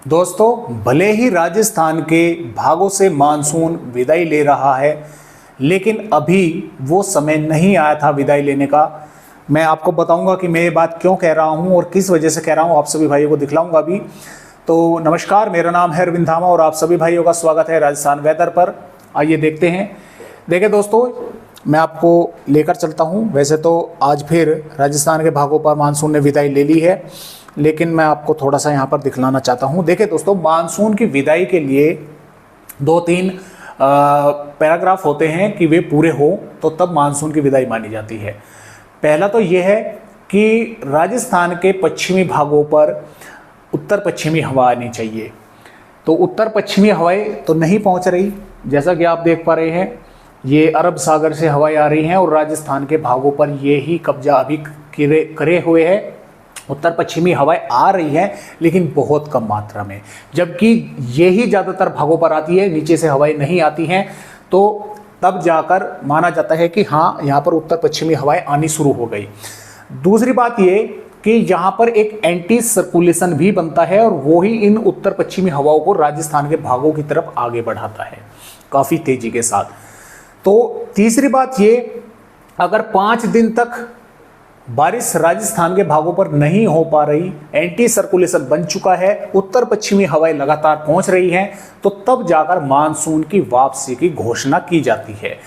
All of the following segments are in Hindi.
दोस्तों, भले ही राजस्थान के भागों से मानसून विदाई ले रहा है, लेकिन अभी वो समय नहीं आया था विदाई लेने का। मैं आपको बताऊंगा कि मैं ये बात क्यों कह रहा हूं और किस वजह से कह रहा हूं, आप सभी भाइयों को दिखलाऊंगा अभी। तो नमस्कार, मेरा नाम है अरविंद धामा और आप सभी भाइयों का स्वागत है राजस्थान वेदर पर। आइए देखते हैं। देखिए दोस्तों, मैं आपको लेकर चलता हूं। वैसे तो आज फिर राजस्थान के भागों पर मानसून ने विदाई ले ली है, लेकिन मैं आपको थोड़ा सा यहाँ पर दिखलाना चाहता हूँ। देखिए दोस्तों, मानसून की विदाई के लिए 2-3 पैराग्राफ होते हैं कि वे पूरे हो तो तब मानसून की विदाई मानी जाती है। पहला तो ये है कि राजस्थान के पश्चिमी भागों पर उत्तर पश्चिमी हवा आनी चाहिए। तो उत्तर पश्चिमी हवाएं तो नहीं पहुँच रही, जैसा कि आप देख पा रहे हैं। ये अरब सागर से हवाएं आ रही हैं और राजस्थान के भागों पर ये ही कब्जा अभी करे हुए है। उत्तर पश्चिमी हवाएं आ रही हैं, लेकिन बहुत कम मात्रा में, जबकि ये ही ज़्यादातर भागों पर आती है, नीचे से हवाएं नहीं आती हैं। तो तब जाकर माना जाता है कि हाँ, यहाँ पर उत्तर पश्चिमी हवाएं आनी शुरू हो गई। दूसरी बात ये कि यहाँ पर एक एंटी सर्कुलेशन भी बनता है और वो ही इन उत्तर पश्चिमी हवाओं को राजस्थान के भागों की तरफ आगे बढ़ाता है काफ़ी तेजी के साथ। तो तीसरी बात ये, अगर 5 दिन तक बारिश राजस्थान के भागों पर नहीं हो पा रही, एंटी सर्कुलेशन बन चुका है, उत्तर पश्चिमी हवाएं लगातार पहुंच रही हैं, तो तब जाकर मानसून की वापसी की घोषणा की जाती है।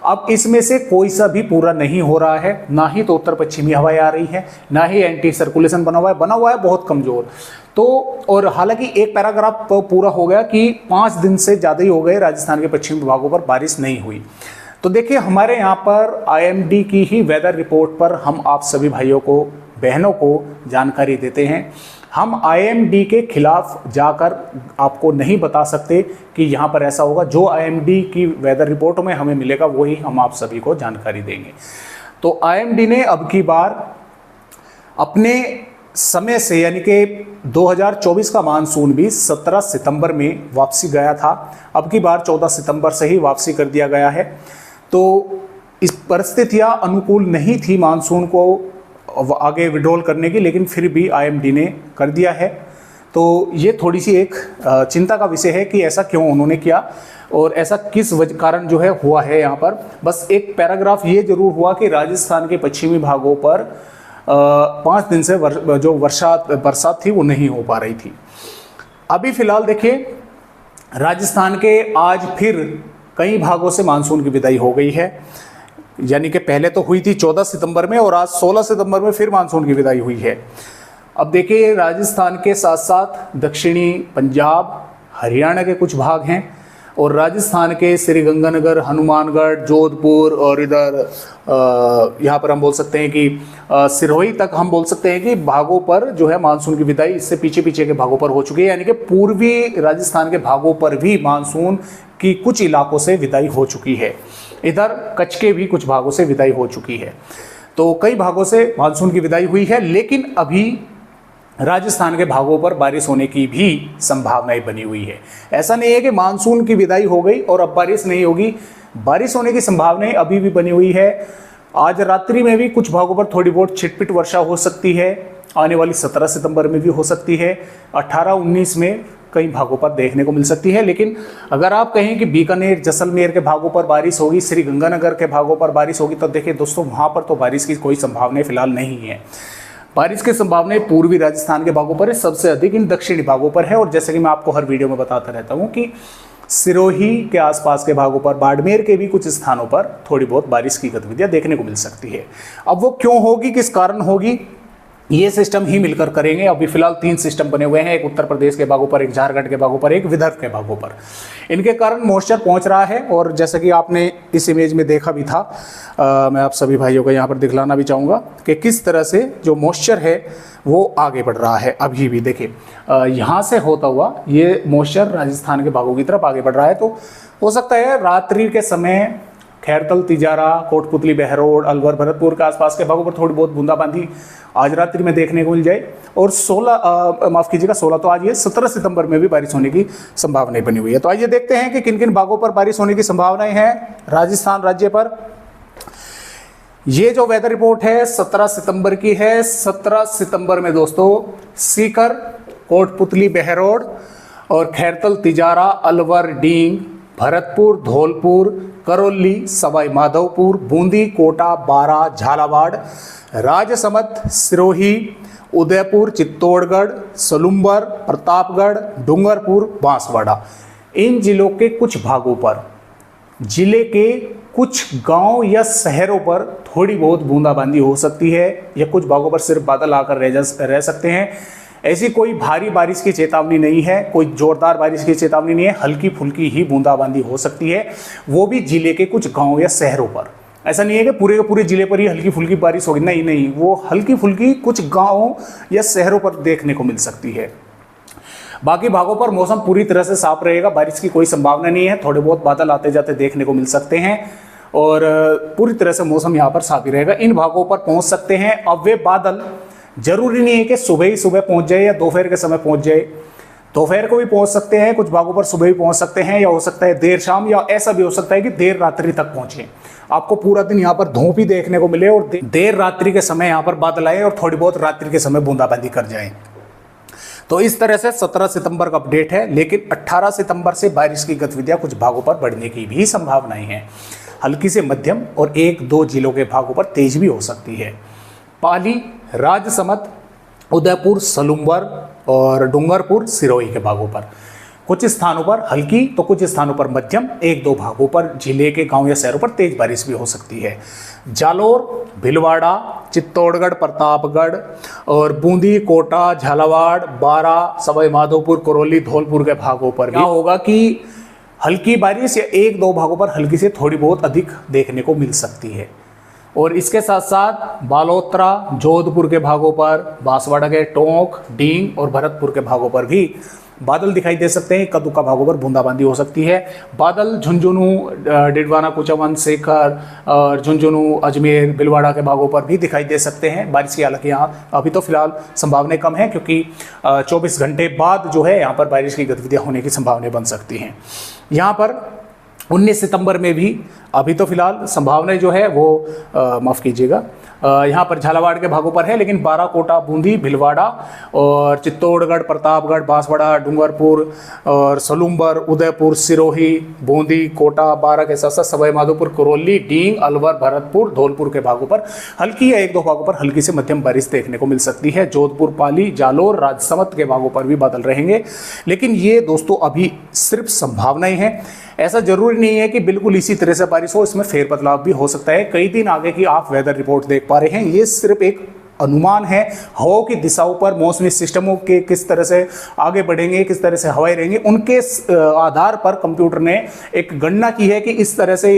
अब इसमें से कोई सा भी पूरा नहीं हो रहा है, ना ही तो उत्तर पश्चिमी हवाएं आ रही हैं, ना ही एंटी सर्कुलेशन बना हुआ है बहुत कमजोर। तो और हालांकि एक पैराग्राफ पूरा हो गया कि 5 दिन से ज़्यादा ही हो गए राजस्थान के पश्चिमी भागों पर बारिश नहीं हुई। तो देखिए, हमारे यहाँ पर आईएमडी की ही वेदर रिपोर्ट पर हम आप सभी भाइयों को, बहनों को जानकारी देते हैं। हम आईएमडी के खिलाफ जाकर आपको नहीं बता सकते कि यहाँ पर ऐसा होगा। जो आईएमडी की वेदर रिपोर्ट में हमें मिलेगा वही हम आप सभी को जानकारी देंगे। तो आईएमडी ने अब की बार अपने समय से, यानी कि 2024 का मानसून भी 17 सितंबर में वापसी गया था, अब की बार 14 सितंबर से ही वापसी कर दिया गया है। तो इस परिस्थितियां अनुकूल नहीं थी मानसून को आगे विड्रॉल करने की, लेकिन फिर भी आईएमडी ने कर दिया है। तो ये थोड़ी सी एक चिंता का विषय है कि ऐसा क्यों उन्होंने किया और ऐसा किस कारण जो है हुआ है। यहाँ पर बस एक पैराग्राफ ये जरूर हुआ कि राजस्थान के पश्चिमी भागों पर 5 दिन से जो बरसात थी वो नहीं हो पा रही थी। अभी फिलहाल देखिए, राजस्थान के आज फिर कई भागों से मानसून की विदाई हो गई है। यानी कि पहले तो हुई थी 14 सितंबर में और आज 16 सितंबर में फिर मानसून की विदाई हुई है। अब देखिए, राजस्थान के साथ साथ दक्षिणी पंजाब, हरियाणा के कुछ भाग हैं और राजस्थान के श्रीगंगानगर, हनुमानगढ़, जोधपुर और इधर यहाँ पर हम बोल सकते हैं कि सिरोही तक हम बोल सकते हैं कि भागों पर जो है मानसून की विदाई इससे पीछे पीछे के भागों पर हो चुकी है। यानी कि पूर्वी राजस्थान के भागों पर भी मानसून की कुछ इलाकों से विदाई हो चुकी है। इधर कच्छ के भी कुछ भागों से विदाई हो चुकी है। तो कई भागों से मानसून की विदाई हुई है, लेकिन अभी राजस्थान के भागों पर बारिश होने की भी संभावनाएं बनी हुई है। ऐसा नहीं है कि मानसून की विदाई हो गई और अब बारिश नहीं होगी, बारिश होने की संभावनाएं अभी भी बनी हुई है। आज रात्रि में भी कुछ भागों पर थोड़ी बहुत छिटपिट वर्षा हो सकती है, आने वाली 17 सितंबर में भी हो सकती है, 18-19 में कई भागों पर देखने को मिल सकती है। लेकिन अगर आप कहें कि बीकानेर, जैसलमेर के भागों पर बारिश होगी, श्रीगंगानगर के भागों पर बारिश होगी, तो देखिए दोस्तों, वहाँ पर तो बारिश की कोई संभावना फिलहाल नहीं है। बारिश की संभावनाएं पूर्वी राजस्थान के भागों पर है, सबसे अधिक इन दक्षिणी भागों पर है। और जैसे कि मैं आपको हर वीडियो में बताता रहता हूँ कि सिरोही के आसपास के भागों पर, बाड़मेर के भी कुछ स्थानों पर थोड़ी बहुत बारिश की गतिविधियां देखने को मिल सकती है। अब वो क्यों होगी, किस कारण होगी, ये सिस्टम ही मिलकर करेंगे। अभी फिलहाल 3 सिस्टम बने हुए हैं, एक उत्तर प्रदेश के भागों पर, एक झारखंड के भागों पर, एक विदर्भ के भागों पर। इनके कारण मॉइस्चर पहुंच रहा है और जैसा कि आपने इस इमेज में देखा भी था, मैं आप सभी भाइयों को यहाँ पर दिखलाना भी चाहूँगा कि किस तरह से जो मॉइस्चर है वो आगे बढ़ रहा है। अभी भी देखिए, यहाँ से होता हुआ ये मॉइस्चर राजस्थान के भागों की तरफ आगे बढ़ रहा है। तो हो सकता है रात्रि के समय खैरतल, तिजारा, कोटपुतली, बहरोड, अलवर, भरतपुर के आसपास के भागों पर थोड़ी बहुत बूंदाबांदी आज रात्रि में देखने को मिल जाए। और 16 तो आज ये 17 सितंबर में भी बारिश होने की संभावनाएं बनी हुई है। तो आइए देखते हैं कि किन किन भागों पर बारिश होने की संभावनाएं हैं राजस्थान राज्य पर। ये जो वेदर रिपोर्ट है 17 सितंबर की है। 17 सितंबर में दोस्तों सीकर, कोटपुतली बहरोड और खैरतल तिजारा, अलवर, डींग, भरतपुर, धौलपुर, करौली, सवाई माधोपुर, बूंदी, कोटा, बारा, झालावाड़, राजसमंद, सिरोही, उदयपुर, चित्तौड़गढ़, सलूम्बर, प्रतापगढ़, डूंगरपुर, बांसवाड़ा, इन जिलों के कुछ भागों पर, जिले के कुछ गांव या शहरों पर थोड़ी बहुत बूंदाबांदी हो सकती है या कुछ भागों पर सिर्फ बादल आकर रह सकते हैं। ऐसी कोई भारी बारिश की चेतावनी नहीं है, कोई जोरदार बारिश की चेतावनी नहीं है, हल्की फुल्की ही बूंदाबांदी हो सकती है, वो भी जिले के कुछ गांव या शहरों पर। ऐसा नहीं है कि पूरे के पूरे जिले पर ही हल्की फुल्की बारिश होगी, नहीं नहीं, वो हल्की फुल्की कुछ गाँव या शहरों पर देखने को मिल सकती है। बाकी भागों पर मौसम पूरी तरह से साफ रहेगा, बारिश की कोई संभावना नहीं है, थोड़े बहुत बादल आते जाते देखने को मिल सकते हैं और पूरी तरह से मौसम यहाँ पर साफ ही रहेगा। इन भागों पर पहुँच सकते हैं। अब वे बादल जरूरी नहीं है कि सुबह ही सुबह पहुँच जाए या दोपहर के समय पहुँच जाए, दोपहर को भी पहुँच सकते हैं, कुछ भागों पर सुबह भी पहुँच सकते हैं, या हो सकता है देर शाम, या ऐसा भी हो सकता है कि देर रात्रि तक पहुँचे। आपको पूरा दिन यहाँ पर धूप ही देखने को मिले और देर रात्रि के समय यहाँ पर बादल आए और थोड़ी बहुत रात्रि के समय बूंदाबांदी कर जाए। तो इस तरह से 17 सितंबर का अपडेट है, लेकिन 18 सितंबर से बारिश की गतिविधियां कुछ भागों पर बढ़ने की भी संभावनाएं हैं। हल्की से मध्यम और 1-2 जिलों के भागों पर तेज भी हो सकती है। पाली, राजसमंद, उदयपुर, सलूम्बर और डूंगरपुर, सिरोही के भागों पर कुछ स्थानों पर हल्की तो कुछ स्थानों पर मध्यम, 1-2 भागों पर जिले के गांव या शहरों पर तेज बारिश भी हो सकती है। जालोर, भीलवाड़ा, चित्तौड़गढ़, प्रतापगढ़ और बूंदी, कोटा, झालावाड़, बारा, सवाई माधोपुर, करौली, धौलपुर के भागों पर क्या होगा कि हल्की बारिश या 1-2 भागों पर हल्की से थोड़ी बहुत अधिक देखने को मिल सकती है। और इसके साथ साथ बालोतरा, जोधपुर के भागों पर, बांसवाड़ा के टोंक, डींग और भरतपुर के भागों पर भी बादल दिखाई दे सकते हैं। कद्दू का भागों पर बूंदाबांदी हो सकती है। बादल झुंझुनू, डिडवाना, कुचामन, सेकर और झुंझुनू, अजमेर, भीलवाड़ा के भागों पर भी दिखाई दे सकते हैं। बारिश की हालांकि यहाँ अभी तो फिलहाल संभावनाएं कम है, क्योंकि 24 घंटे बाद जो है यहाँ पर बारिश की गतिविधियाँ होने की संभावनाएं बन सकती हैं। यहाँ पर 19 सितंबर में भी अभी तो फिलहाल संभावनाएं जो है वो माफ़ कीजिएगा, यहाँ पर झालावाड़ के भागों पर है, लेकिन बारा, कोटा, बूंदी, भीलवाड़ा और चित्तौड़गढ़, प्रतापगढ़, बांसवाड़ा, डूंगरपुर और सलूम्बर, उदयपुर, सिरोही, बूंदी, कोटा, बारा के साथ साथ सवाई माधोपुर, करौली, डींग, अलवर, भरतपुर, धौलपुर के भागों पर हल्की या 1-2 भागों पर हल्की से मध्यम बारिश देखने को मिल सकती है। जोधपुर, पाली, जालोर, राजसमंद के भागों पर भी बादल रहेंगे, लेकिन ये दोस्तों अभी सिर्फ संभावनाएं हैं। ऐसा जरूरी नहीं है कि बिल्कुल इसी तरह से बारिश हो, इसमें फेरबदलाव भी हो सकता है। कई दिन आगे की आप वेदर रिपोर्ट देख पा रहे हैं, ये सिर्फ एक अनुमान है। हवाओं की दिशाओं पर मौसमी सिस्टमों के किस तरह से आगे बढ़ेंगे, किस तरह से हवाएं रहेंगी, उनके आधार पर कंप्यूटर ने एक गणना की है कि इस तरह से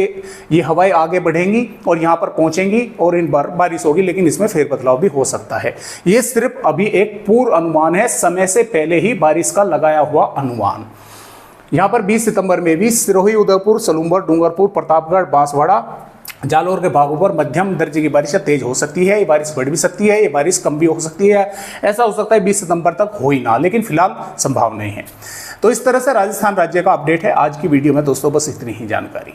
ये हवाएं आगे बढ़ेंगी और यहाँ पर पहुँचेंगी और इन बार बारिश होगी, लेकिन इसमें फेरबदलाव भी हो सकता है। ये सिर्फ अभी एक पूर्व अनुमान है, समय से पहले ही बारिश का लगाया हुआ अनुमान। यहाँ पर 20 सितंबर में भी सिरोही, उदयपुर, सलूम्बर, डूंगरपुर, प्रतापगढ़, बांसवाड़ा, जालोर के भागों पर मध्यम दर्जे की बारिश तेज हो सकती है। ये बारिश बढ़ भी सकती है, ये बारिश कम भी हो सकती है। ऐसा हो सकता है 20 सितंबर तक हो ही ना, लेकिन फिलहाल संभावनाएं हैं। तो इस तरह से राजस्थान राज्य का अपडेट है आज की वीडियो में दोस्तों, बस इतनी ही जानकारी।